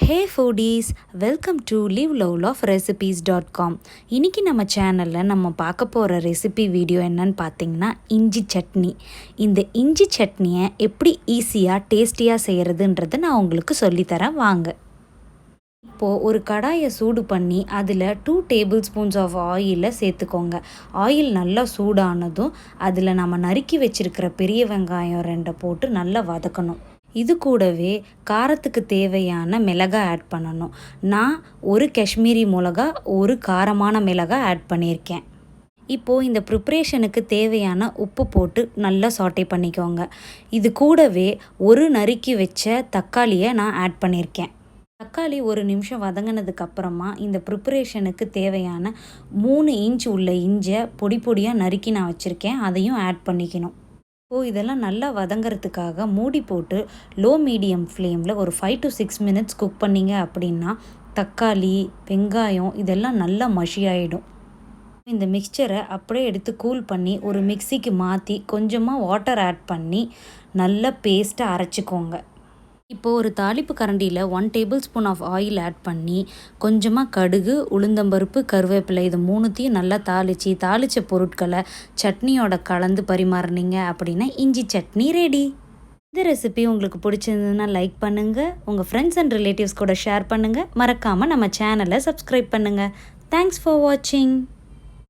Hey foodies, welcome to livelowloverecipes.com. இன்றைக்கி நம்ம சேனலில் நம்ம பார்க்க போகிற ரெசிபி வீடியோ என்னன்னு பார்த்தீங்கன்னா இஞ்சி சட்னி. இந்த இஞ்சி சட்னியை எப்படி ஈஸியாக டேஸ்டியாக செய்கிறதுன்றதை நான் உங்களுக்கு சொல்லித்தரேன் வாங்க. இப்போது ஒரு கடாயை சூடு பண்ணி அதில் 2 டேபிள் ஸ்பூன்ஸ் ஆஃப் ஆயிலை சேர்த்துக்கோங்க. ஆயில் நல்லா சூடானதும் அதில் நம்ம நறுக்கி வச்சுருக்கிற பெரிய வெங்காயம் 2 போட்டு நல்லா வதக்கணும். இது கூடவே காரத்துக்கு தேவையான மிளகாய் ஆட் பண்ணணும். நான் ஒரு காஷ்மீரி மிளகா, ஒரு காரமான மிளகாய் ஆட் பண்ணியிருக்கேன். இப்போது இந்த ப்ரிப்ரேஷனுக்கு தேவையான உப்பு போட்டு நல்லா சாட்டே பண்ணிக்கோங்க. இது கூடவே ஒரு நறுக்கி வச்ச தக்காளியை நான் ஆட் பண்ணியிருக்கேன். தக்காளி 1 நிமிஷம் வதங்கினதுக்கப்புறமா இந்த ப்ரிப்ரேஷனுக்கு தேவையான 3 இன்ச் உள்ள இஞ்சை பொடி பொடியாக நறுக்கி நான் வச்சுருக்கேன், அதையும் ஆட் பண்ணிக்கணும். இதெல்லாம் நல்லா வதங்கிறதுக்காக மூடி போட்டு லோ மீடியம் ஃப்ளேமில் ஒரு 5 to 6 மினிட்ஸ் குக் பண்ணிங்க அப்படின்னா தக்காளி, வெங்காயம் இதெல்லாம் நல்லா மஷியாயிடும். இந்த மிக்சரை அப்படியே எடுத்து கூல் பண்ணி ஒரு மிக்சிக்கு மாற்றி கொஞ்சமாக வாட்டர் ஆட் பண்ணி நல்லா பேஸ்ட்டை அரைச்சிக்கோங்க. இப்போது ஒரு தாளிப்பு கரண்டியில் 1 table spoon of oil add பண்ணி கொஞ்சமாக கடுகு, உளுந்தம்பருப்பு, கருவேப்பிலை இது 3த்தையும் நல்லா தாளித்த பொருட்களை சட்னியோட கலந்து பரிமாறினீங்க அப்படின்னா இஞ்சி சட்னி ரெடி. இந்த ரெசிபி உங்களுக்கு பிடிச்சிருந்ததுன்னா லைக் பண்ணுங்கள், உங்கள் ஃப்ரெண்ட்ஸ் அண்ட் ரிலேட்டிவ்ஸ் கூட ஷேர் பண்ணுங்கள், மறக்காமல் நம்ம சேனலை சப்ஸ்கிரைப் பண்ணுங்கள். தேங்க்ஸ் ஃபார் வாட்சிங்.